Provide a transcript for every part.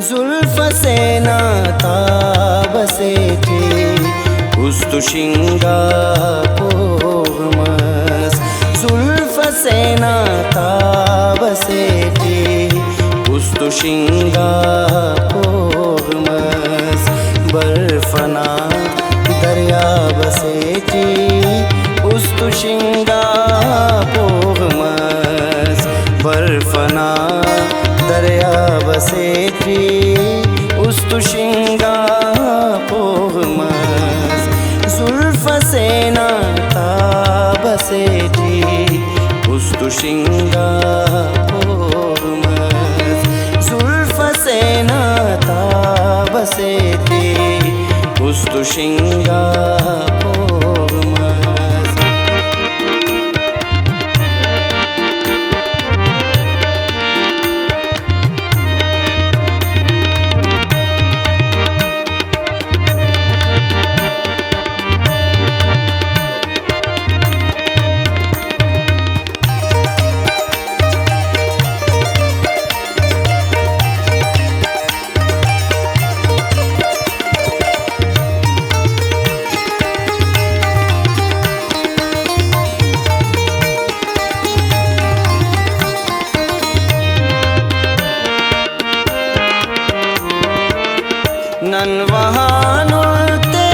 जुल्फ से नाता बसेठी उस्तुशिंगा पोगमस जुल्फ से नाता बसेठी उस्तुशिंगा पोगमस बर्फना दरिया बसेठी उस्तुशिंगा पोगमस बर्फना दरिया बसेठी उस्तुशिंगा पोगमस जुल्फ से नाता बसेठी उस्तुशिंगा पोगमस जुल्फ से नाता बसेठी उस्तुशिंगा पोगमस नन्वहानुल्ते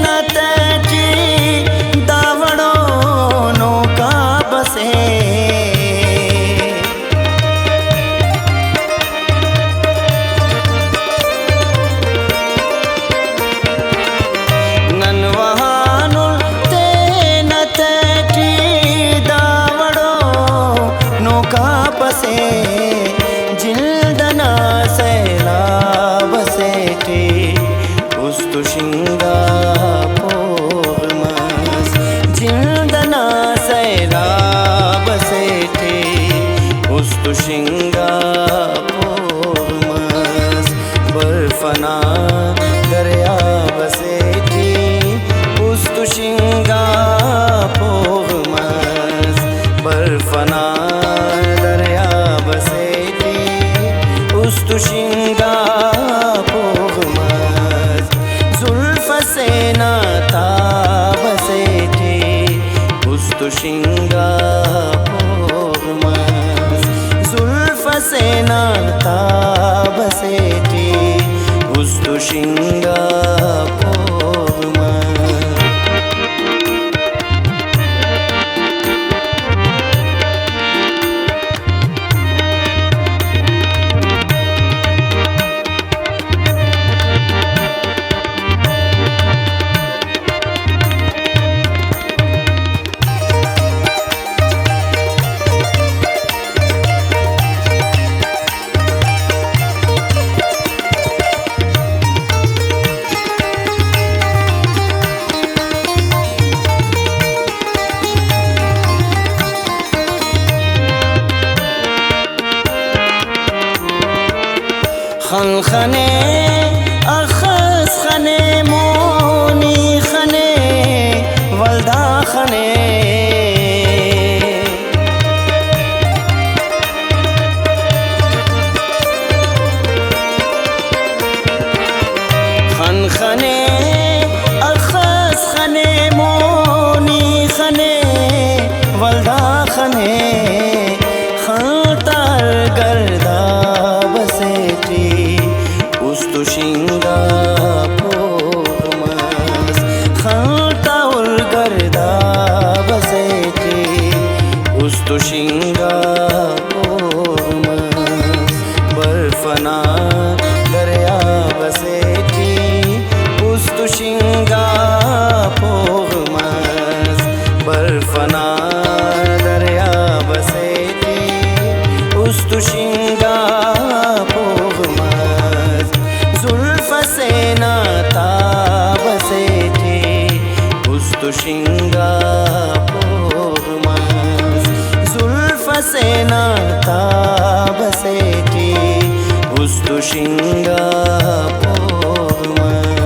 नतची दावड़ो नौका बसे नन्वहानुल्ते नतची दावड़ो नौका बसे जिल्दना सैला बसेठी उस्तुशिंगा पोगमस जिल्दना सैला बसेठी उस्तुशिंगा पोगमस बर्फना दरिया बसेठी उस्तुशिंगा पोगमस बर्फना दरिया बसेठी उस्तुशिंगा पोगमस जुल्फ से नाता बसेठी उस्तुशिंगा पोगमस जुल्फ से नाता बसेठी उस्तुशिंगा पोगमस खन खने अखस खने मोनी खने वल्दा खने खन खने अखस खने मोनी खने वल्दा खने खातर गर्दा बसेठी उस्तुशिंगा पोगमस खातर गर्दा बसेठी उस्तुशिंगा पोगमस बर्फना दरिया बसेठी उस्तुशिंगा पोगमस बर्फना दरिया बसेठी उस्तुशिंगा पोगमस जुल्फ से नाता बसेठी उस्तुशिंगा पोगमस जुल्फ से नाता बसेठी उस्तुशिंगा पोगमस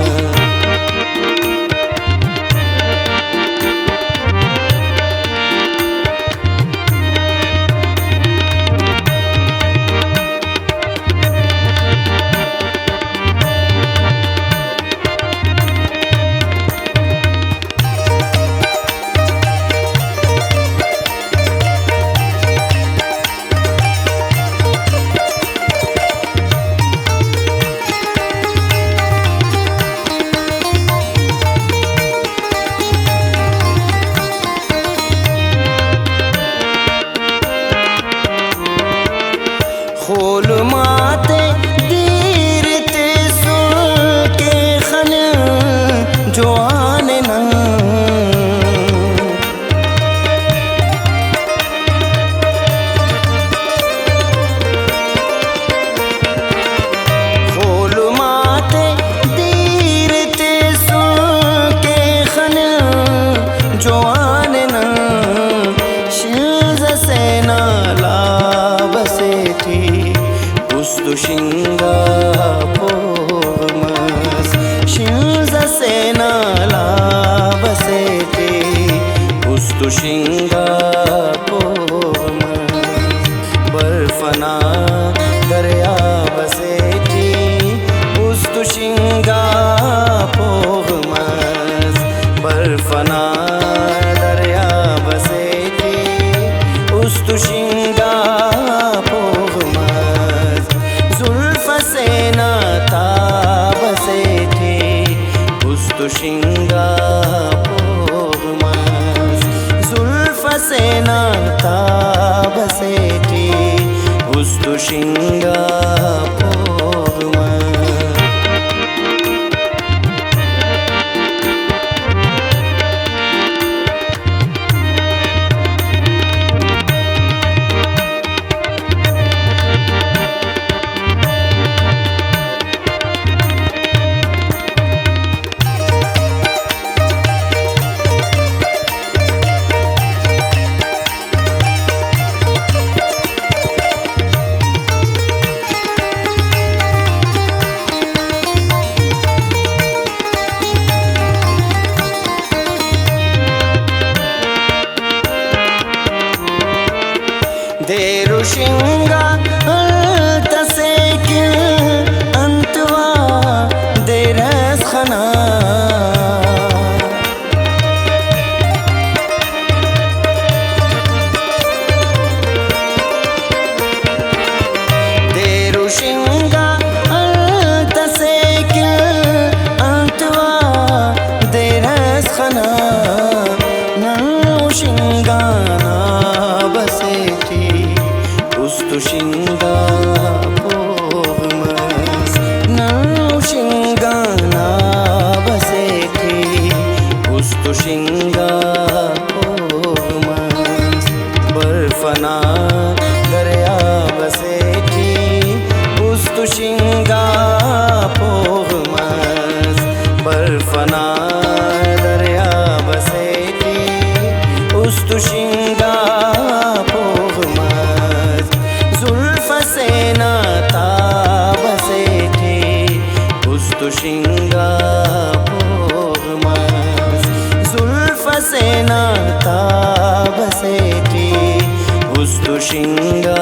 खोल माते दीरते सुन के खन जो आने न खोल माते दीरते सुन के खन जो आने न शिंज सेना Ustushinga povmas Shinza sena labasete Ustushinga povmas Barfana darya baseti Ustushinga povmas Barfana darya baseti Ustushinga Ustushinga povmas Zulfa sena tabaseti Ustushinga povmas Derushinga altasekin antwa deres khana Derushinga altasekin antwa deres khana Narushinga Ustushinga povmas Narushinga nabaseti Ustushinga povmas Barfana darya baseti Ustushinga povmas Barfana darya baseti Ustushinga sena tabaseti Ustushinga povmas Zulfa sena tabaseti Ustushinga